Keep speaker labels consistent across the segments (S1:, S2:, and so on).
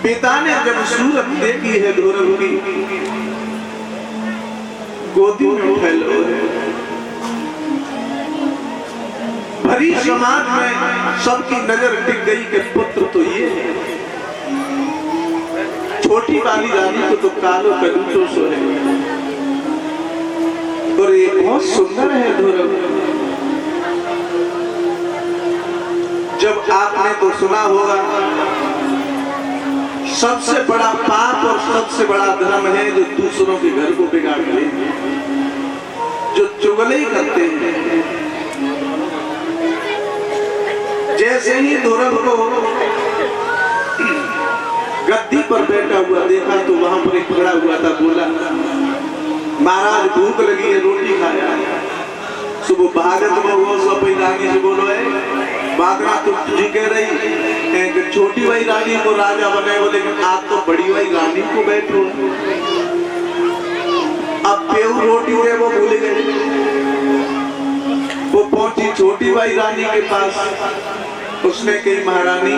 S1: पिता ने जब सूरत देखी है ध्रुव की, गोदी में फैलो है। भरी समाज में सबकी नजर टिक गई कि पुत्र तो ये है। छोटी वाली रानी को तो कालो कलूटो सो है, और ये बहुत सुंदर है ध्रुव। जब आपने तो सुना होगा, सबसे बड़ा पाप और सबसे बड़ा धर्म है जो दूसरों के घर को बिगाड़ते हैं, जो चुगली करते हैं। जैसे ही ध्रुव को गद्दी पर बैठा हुआ देखा तो वहां पर एक खड़ा हुआ था, बोला महाराज भूख लगी है, रोटी खाया। सुबह भागत में वो सब रानी से बोलो है बागरा तो तुझे कह रही छोटी भाई रानी को राजा बनाए, बोले लेकिन आप तो बड़ी भाई रानी को बैठो। अब पेऊ रोटी है वो भूल गए। वो पहुंची छोटी भाई रानी के पास, उसने कही महारानी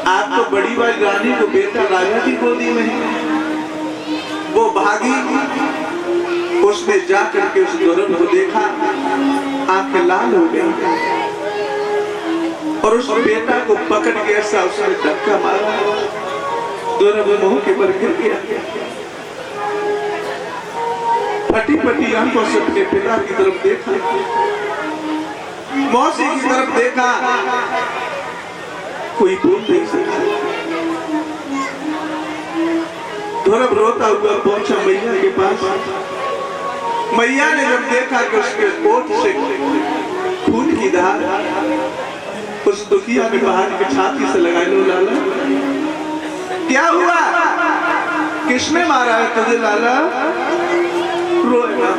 S1: आप तो बड़ी भाई रानी को बेटा राजा की गोदी में है। वो भागी, उसने जाकर के उस ध्रुव को देखा, आंखें लाल हो गई और उस बेटा को पकड़ के ऐसा उसने धक्का मारा, ध्रुव मुंह के पर गिर गया। फटी फटी आंखों से अपने पिता की तरफ देखा, मौसी की तरफ देखा, कोई बोल नहीं सका। ध्रुव रोता हुआ पहुंचा मैया के पास। मैया ने जब देखा कि उसके ओठ से खून की धार उस दुखिया में बाहर की छाती से लगाए, लो लाला क्या हुआ, किसने मारा है तुझे लाला? रोएगा।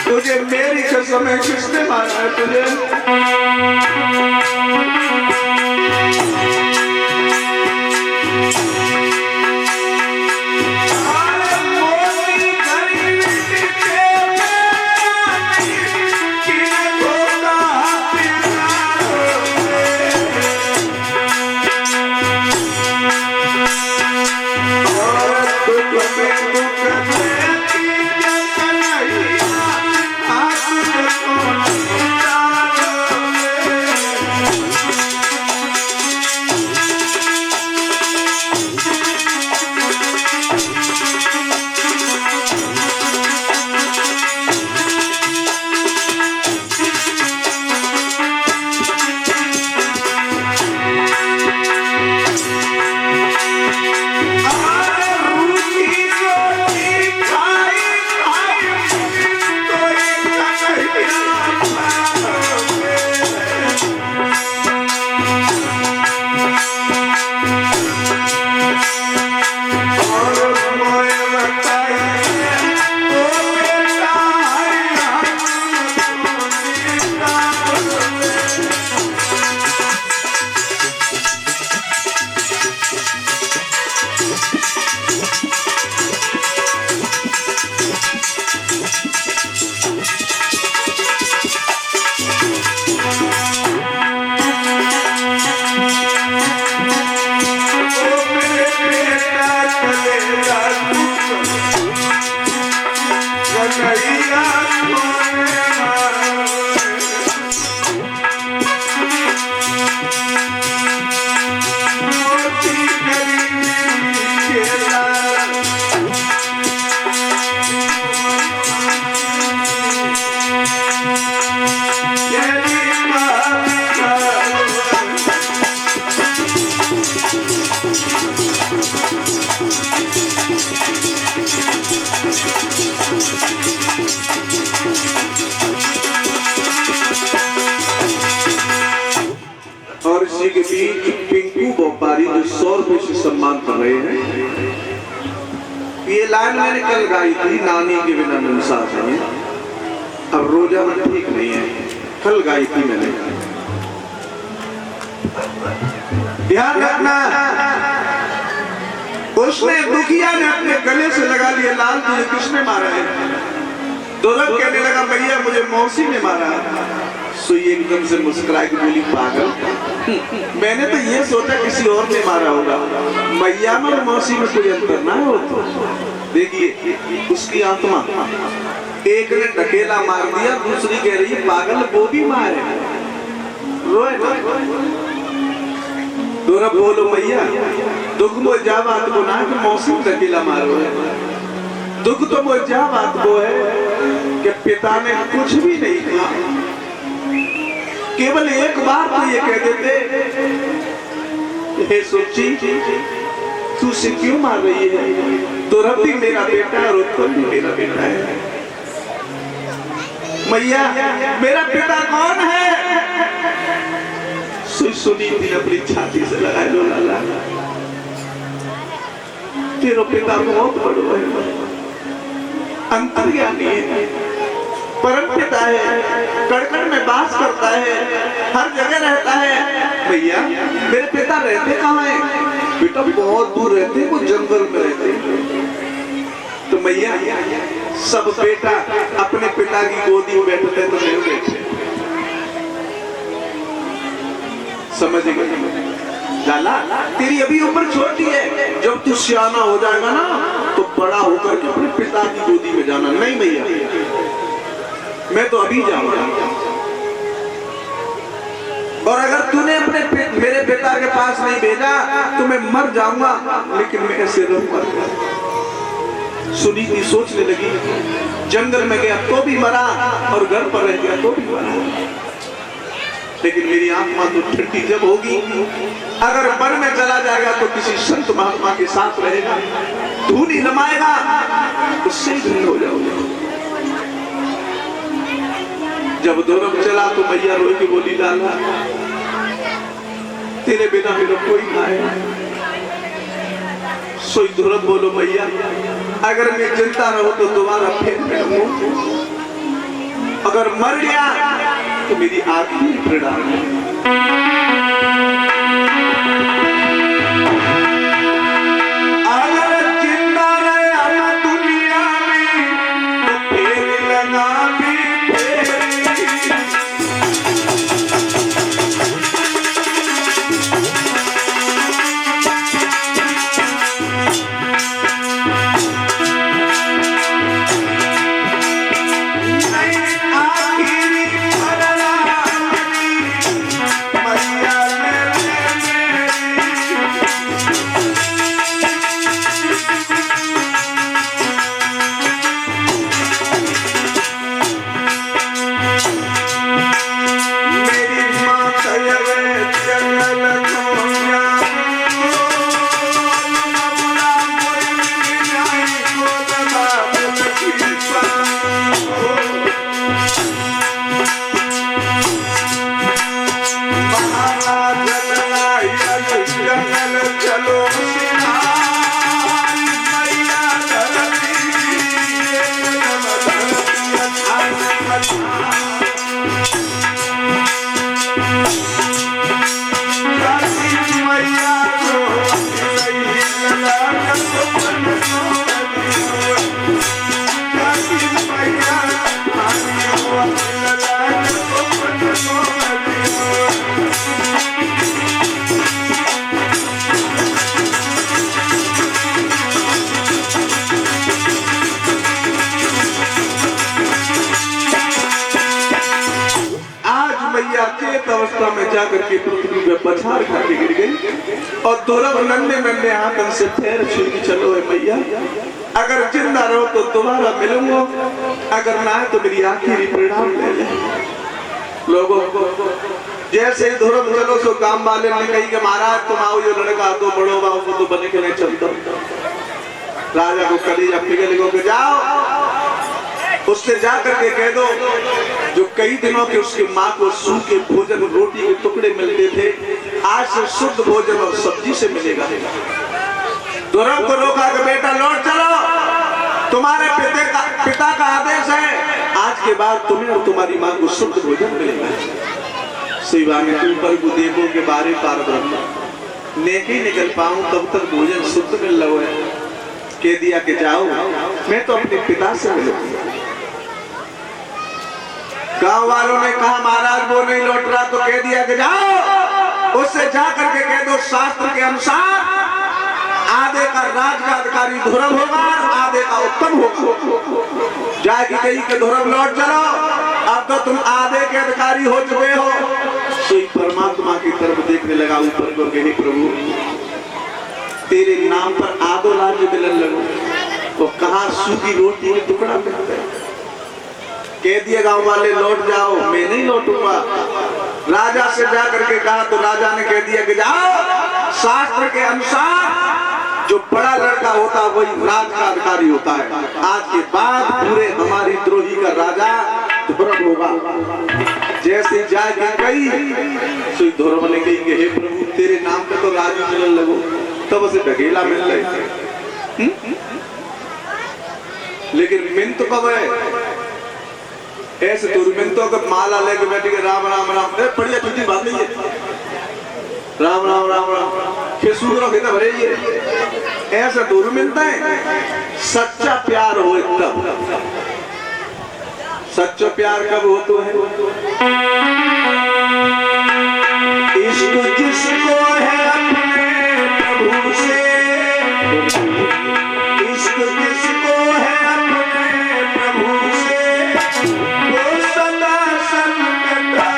S1: तुझे मेरी कसम है, किसने मारा है तुझे? के बीच पिंकू व्यापारी जो 100 रुपए से सम्मान कर रहे हैं। ये लाइन मैंने कल गाई थी, नानी के बिना इंसाफ है। अब रोजा में ठीक नहीं है, कल गाई थी मैंने। ध्यान रखना, उसने दुखिया ने अपने गले से लगा लिया, लाल तुझे किसने मारा है? दौलत कहने लगा भैया मुझे मौसी ने मारा। सुई एकदम से मुस्कुराई के बोली पागल, मैंने तो ये सोचा किसी और ने मारा होगा। मैया में और मौसी में कोई अंतर ना हो। तो देखिए उसकी आत्मा, एक ने ढकेला मार दिया, दूसरी कह रही है पागल वो भी मारे। रोए दोरा बोलो भैया दुख वो जा बात को ना कि मौसी ढकेला मारो है। दुख तो वो जा बात को है कि पिता ने कुछ भी नहीं कहा, केवल एक बार तो ये कह देते, हे सोची तू से क्यों मार रही है? तो रब भी मेरा बेटा है और उत्पन्न भी मेरा बेटा है। मैया मेरा पिता कौन है? सुनी थी अपनी छाती से लगाए लो लाला, तेरा पिता बहुत बड़ो है, अंतर्यामी है, परम पिता है, कड़कड़ में वास करता है, हर जगह रहता है। भैया मेरे पिता रहते कहाँ हैं? बेटा बहुत दूर रहते, वो जंगल में रहते। तो मैया सब बेटा अपने पिता की गोदी में बैठते तो नहीं बैठे, समझ गए? लाला तेरी अभी उम्र छोटी है, जब तू सियाना हो जाएगा ना तो बड़ा होकर के अपने पिता की गोदी में जाना। नहीं भैया मैं तो अभी जाऊंगा, और अगर तूने अपने मेरे पिता के पास नहीं भेजा तो मैं मर जाऊंगा, लेकिन मैं ऐसे रहूंगा। सुनीति सोचने लगी, जंगल में गया तो भी मरा और घर पर रह गया तो भी मरा, लेकिन मेरी आत्मा तो ठंडी जब होगी, अगर वन में चला जाएगा तो किसी संत महात्मा के साथ रहेगा, धूनी लमाएगा, उससे ही धन्य हो जाओगे। जब दोनों चला तो मैया रोई के बोली लाला तेरे बिना मेरा कोई ना है। सोई धुरत बोलो मैया अगर मैं जिंदा रहूं तो दोबारा फिर मिलूं, अगर मर गया तो मेरी आखिरी प्रणाम है। अवस्था में जाकर के पृथ्वी पे पछाड़ खाके गिर गई और दोनों नन्हे नन्हे हाथ से पैर छू के चलो है मैया अगर जिंदा रहो तो दोबारा मिलूंगा, अगर ना तो मेरी आखिरी परिणाम ले ले। लोगों जैसे धर्म चलो सो काम वाले ने कही कि महाराज तुम आओ, जो लड़का तो बड़ो बाबू को तो बने के नहीं चलता। राजा को कलीजा फिगर लिखो के जाओ, उससे जाकर के कह दो जो कई दिनों के उसकी माँ को सूखे भोजन रोटी के टुकड़े मिलते थे आज से शुद्ध भोजन और सब्जी से मिलेगा। दुर्लभ को रोका कि बेटा लौट चलो, तुम्हारे पिता का आदेश है, आज के बाद तुम्हें और तुम्हारी माँ को शुद्ध भोजन मिलेगा। शिवा ने ऊपर को देखो के बारे पार ब्रह्म नेकी निकल पाऊं तब तक भोजन शुद्ध मिल रहा है। कह दिया कि जाओ, मैं तो अपने पिता से मिलूंगा। गांव वालों ने कहा महाराज वो नहीं लौट रहा, तो कह दिया कि जाओ उससे जा करके कह दो शास्त्र के अनुसार आधे का राज का अधिकारी ध्रुव होगा, आधे का उत्तम होगा। जाके कही कि ध्रुव लौट चलो, अब तो तुम आधे के अधिकारी हो चुके हो। तो परमात्मा की तरफ देखने लगा ऊपर को, हे प्रभु तेरे नाम पर आधो राज्य मिलन लगो, तो कहाँ सूखी रोटी में टुकड़ा मिलता है। कह दिए गांव वाले लौट जाओ, मैं नहीं लौटूंगा। राजा से जा करके कहा तो राजा ने कह दिया कि जाओ, शास्त्र के अनुसार जो बड़ा लड़का होता है वही राज का अधिकारी होता है। आज के बाद पूरे हमारी द्रोही का राजा ध्रुव होगा। जैसे जाके कही तो ध्रुव ने कही कि हे प्रभु तेरे नाम पे तो राज मिलने लगो, तब उसे ढकेला मिल रहे। लेकिन मिंत कब है ऐसे तो मिंतों का माला लेके बैठे के राम राम राम बढ़िया छुट्टी बात नहीं है, राम राम राम राम खेसूरो के भरे ये ऐसा दूर मिलता है। सच्चा प्यार हो तब, सच्चा प्यार कब हो तो है इश्क जिसको है अपने प्रभु से, इश्क जिसको है अपने प्रभु से, वो सदा संग करते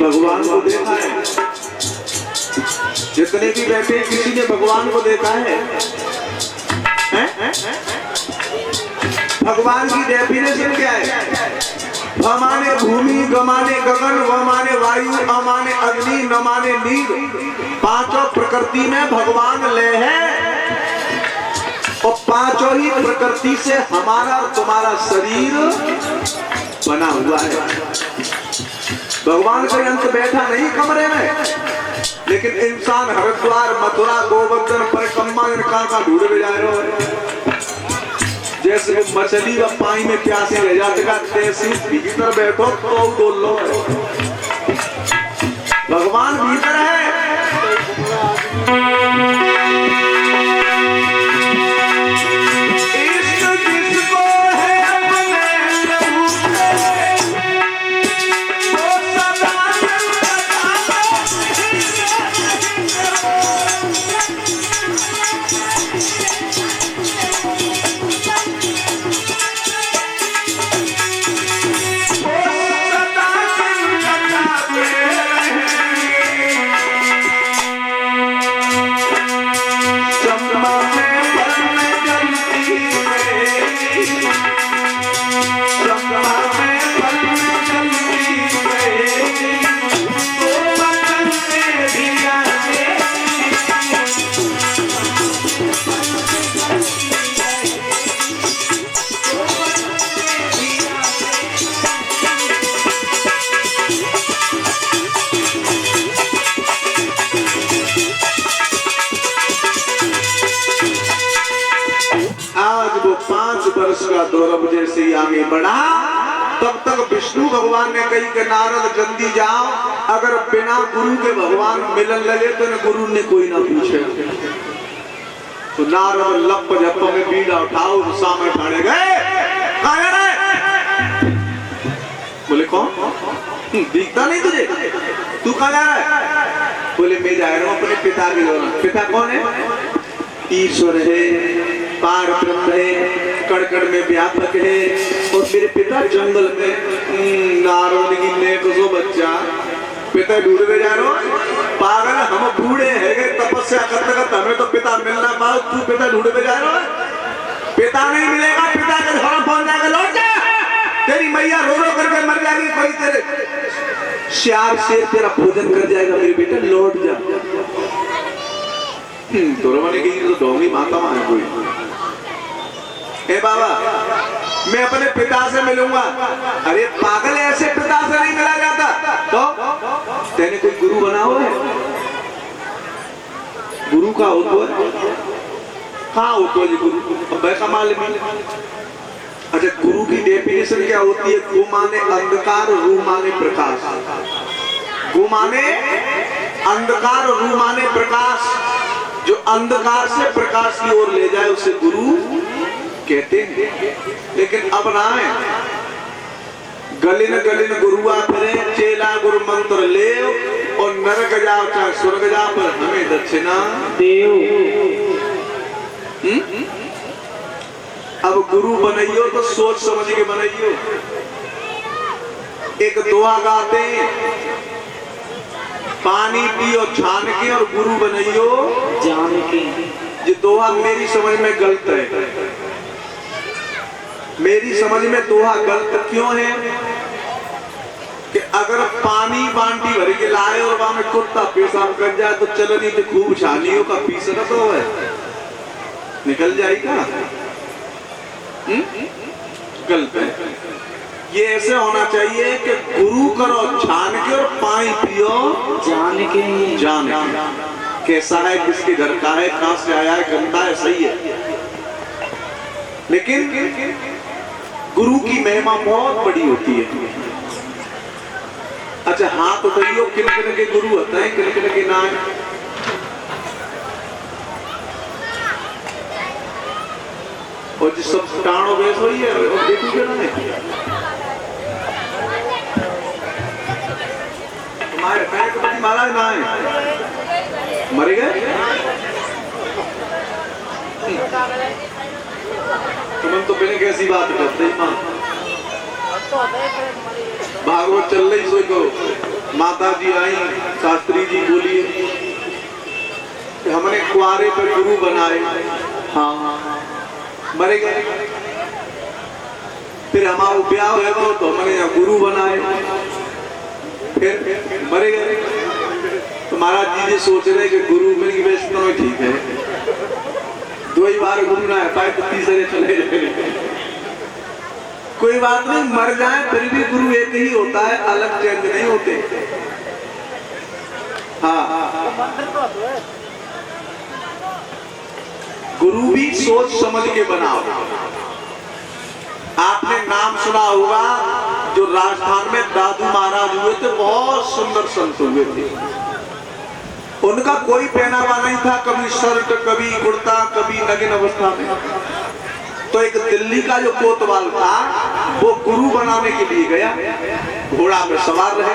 S1: भगवान को देखा है। जितने भी बैठे किसी ने भगवान को देखा है? भगवान की डेफिनेशन क्या है? व माने भूमि, ग माने गगन, व माने वायु, अ माने अग्नि, न माने नीर। पांचों प्रकृति में भगवान ले है और पांचों ही प्रकृति से हमारा और तुम्हारा शरीर बना हुआ है। भगवान का अंत बैठा नहीं कमरे में, लेकिन इंसान हरिद्वार मथुरा गोवर्धन परिक्रमा का ढूंढ में जा रहा है। जैसे वो मछली व पानी में प्यासे रह जाते का तैसे भीतर बैठो तो बोल लो भगवान भीतर है। गौरव जैसे ही आगे बढ़ा तब तक विष्णु भगवान ने कही कि नारद जल्दी जाओ, अगर बिना गुरु के भगवान मिलन लगे तो गुरु ने कोई ना पूछे। तो नारद लप जप में बीड़ा उठाओ सामने ठाड़े गए, बोले कौन? दिखता नहीं तुझे? तू कहाँ जा रहा है? बोले मैं जा रहा हूँ अपने पिता की ओर। पिता कौन है? ईश्वर है, पार ब्रह्म है, कड़ में व्यापक है। और मेरे पिता जंगल में नारद की नेक जो बच्चा पिता ढूंढने जा रहा हो। पागल, हम बूढ़े है तपस्या करते करते हमें तो पिता मिल ना पाओ, तू पिता ढूंढने जा रहा है? पिता नहीं मिलेगा, पिता के घर पहुंच जाएगा। लौट जा, तेरी मैया रो रो करके मर जाएगी, कोई तेरे श्यार शेर तेरा भोजन कर जाएगा। मेरे बेटा लौट जा। तो मैंने कही तो डोंगी माता मां है कोई। ए बाबा, मैं अपने पिता से मिलूंगा। अरे पागल, ऐसे पिता से नहीं मिला जाता। तो तेने कोई गुरु बना हुआ है? गुरु का होता है? कहाँ होता है गुरु? अब का मालूम है? अच्छा, गुरु की डेफिनेशन क्या होती है? गु माने अंधकार, रू माने प्रकाश। गु माने अंधकार, रू माने प्रकाश। जो अंधकार से प्रकाश की ओर ले जाए उसे गुरु कहते हैं। लेकिन अब ना है, गलिन गलिन गुरुआ फिरे, चेला गुरु मंत्र ले और नरक जाओ चाहे स्वर्ग जाओ, पर हमें दक्षिणा देव। अब गुरु बनाइयो तो सोच समझ के बनाइयो। एक दुआ गाते हैं, पानी पियो छान के और गुरु बनाइयो जान के। ये दोहा मेरी समझ में गलत है। मेरी समझ में दोहा गलत क्यों है कि अगर पानी बांटी भर के लाए और वहां में कुत्ता पेशाब कर जाए तो चलनी तो खूब छानियों का पीसना तो है, निकल जाएगा। गलत है। ये ऐसे होना चाहिए कि गुरु करो छान के और पानी पियो जान के। जान कैसा है, किसके घर का है, कहां से आया है, गंदा है, सही है। लेकिन गुरु की महिमा बहुत बड़ी होती है। अच्छा, हाथ उठाइयो, किन किन के गुरु होते हैं, किन किन के नाम? और जिस सब टाणो बेस हुई है और देखो क्या ना तुम्हारे पैर के प्रति माला ना है, मरे गए तुम तो बिना कैसी बात करते माँ। भागवत चल रही सो को माता जी आई, शास्त्री जी बोलिए कि हमने कुआरे पर गुरु बनाए। हाँ, मरे गए। फिर हमारा ब्याह हुआ तो हमने यहाँ गुरु बनाए, फिर मरे गए। तो महाराज जी सोच रहे कि गुरु मिल गई तो ठीक है, दो ही बार गुरु ना है पाए तो तीसरे चले जाए। कोई बात नहीं, मर जाए फिर भी गुरु एक ही होता है, अलग चेंज नहीं होते। हाँ, गुरु भी सोच समझ के बनाओ। आपने नाम सुना होगा, जो राजस्थान में दादू महाराज हुए थे, बहुत सुंदर संत हुए थे। उनका कोई पहनावा नहीं था, कभी शर्ट, कभी कुर्ता, कभी नग्न अवस्था में। तो एक दिल्ली का जो कोतवाल था, वो गुरु बनाने के लिए गया, घोड़ा में सवार रहे।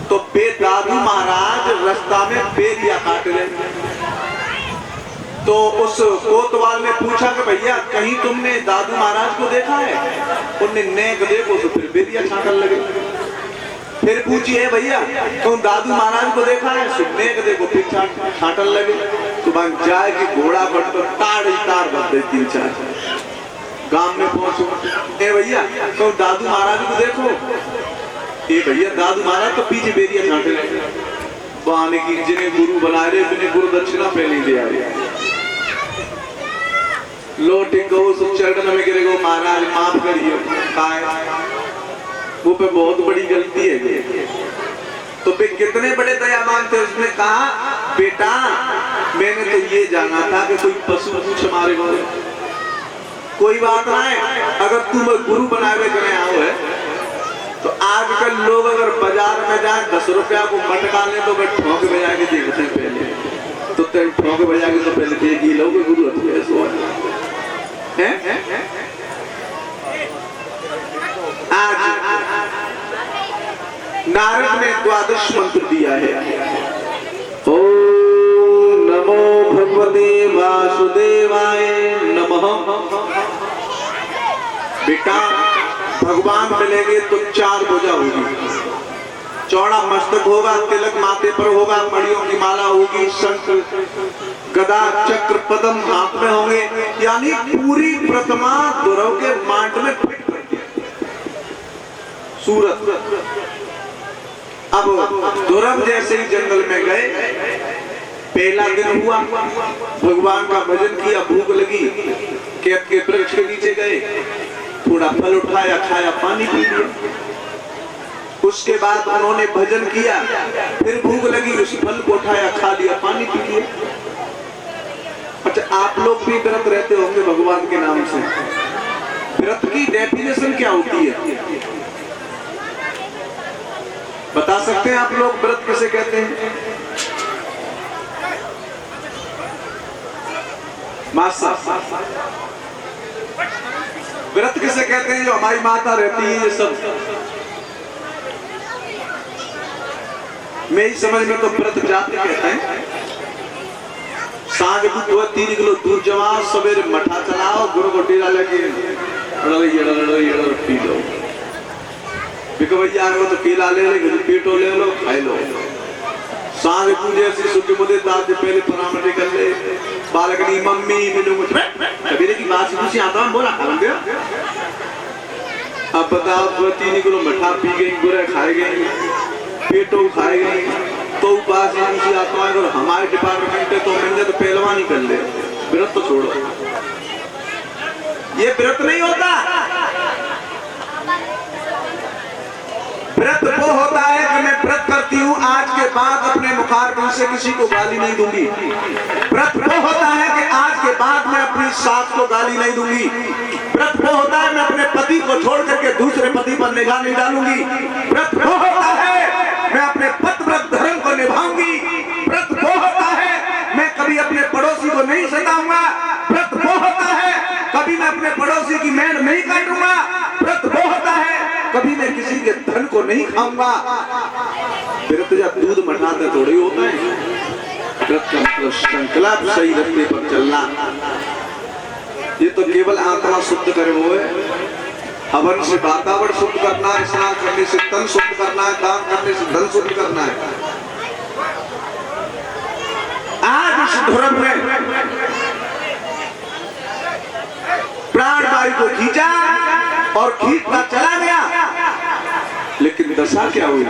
S1: तो दादू महाराज रास्ता में पेरिया काट रहे। तो उस कोतवाल ने पूछा कि भैया कहीं तुमने दादू महाराज को देखा है? उनने नेक देखो तो फिर बेरिया छाटन लगे। फिर पूछिए भैया तुम दादू महाराज को देखा है? नेक देखो फिर छाटन लगे। तो बन जाए कि घोड़ा बढ़ तो ताड़ ही ताड़ बन 3-4 गांव में पहुंचो। ए भैया तुम दादू महाराज को देखो। ए भैया दादू महाराज तो पीछे बेरिया छाटे लगे। बहाने की जिन्हें गुरु बना रहे बिना गुरु दक्षिणा पहले दे आ रहे। लोटे को चरण में गिरे गो, महाराज माफ करिए, वो पे बहुत बड़ी गलती है। तो फिर कितने बड़े दयावान थे। उसने कहा बेटा मैंने तो ये जाना था कि कोई पशु पूछ हमारे को, कोई बात ना है। अगर तुम गुरु बनावे करे आओ है तो आजकल लोग अगर बाजार में जाए 10 रुपया को मटका ले तो ठोंक बजा के देखते हैं पहले। तो ठोंक बजा के तो पहले देख ही लोग गुरु आज नारद ने द्वादश मंत्र दिया है। ओम नमो भगवते वासुदेवाय नमः। बेटा भगवान मिलेंगे तो 4 भुजा होगी, चौड़ा मस्तक होगा, तिलक माथे पर होगा, मणियों की माला होगी, शंख गदा चक्र पद्म हाथ में होंगे, यानी पूरी प्रतिमा ध्रुव के मांड में फिट कर दिया सूरत। अब ध्रुव जैसे ही जंगल में गए, पहला दिन हुआ, भगवान का भजन किया, भूख लगी, केत के वृक्ष के नीचे गए, थोड़ा फल उठाया, खाया, पानी पी लिया। उसके बाद उन्होंने भजन किया, फिर भूख लगी, उस फल को उठाया, खा लिया, पानी पी लिया। अच्छा, आप लोग भी व्रत रहते होंगे भगवान के नाम से। व्रत की डेफिनेशन क्या होती है, बता सकते हैं आप लोग? व्रत किसे कहते हैं? मासा, व्रत किसे कहते हैं? जो हमारी माता रहती है, ये सब मेरी समझ में तो व्रत जाते कहते हैं। सांझ को 3 किलो दूध जमाओ, सवेरे मठा चलाओ, गुरु को टीला लेके पी लो। बिको भैया तो केला ले लो, पेटो ले लो, खाई लो। सांझ पूजे ऐसी सुखी मुझे दाद पहले परामर्श कर ले, बालकनी मम्मी मिलो मुझे कबीरे की बात से आता हूँ, बोला खा गया। अब बताओ 3 किलो मठा पी गई, गुरे खाए गई, पेटो खाए गई, तो बात आता है। हमारे डिपार्टमेंट तो मिल तो पहलवानी कर ले, व्रत तो छोड़ो, ये व्रत नहीं होता। व्रत वो होता है कि मैं व्रत करती हूँ, आज के बाद अपने मुखारबिंद से किसी को गाली नहीं दूंगी। व्रत वो होता है कि आज के बाद मैं अपनी सास को गाली नहीं दूंगी। व्रत वो होता है मैं अपने पति को छोड़ करके दूसरे पति पर निगाह नहीं डालूंगी। व्रत वो होता है मैं अपने पतिव्रत धर्म को निभाऊंगी। व्रत वो होता है मैं कभी अपने पड़ोसी को नहीं सताऊंगा। व्रत वो होता है कभी मैं अपने पड़ोसी की मेहनत नहीं काटूंगा। व्रत वो होता है कभी मैं किसी के धन को नहीं खाऊंगा। व्रत जब दूध मठाते थोड़ी होता है। व्रत का मतलब संकल्प सही रखने पर चलना। ये तो केवल आत्मा शुद्ध करे हुए, हवन से वातावरण शुद्ध करना है, स्नान करने से तन शुद्ध करना है, दान करने से धन शुद्ध करना है। आज इस धर्म में प्राण वायु को खींचा और खींचता चला गया, लेकिन दशा क्या हुई?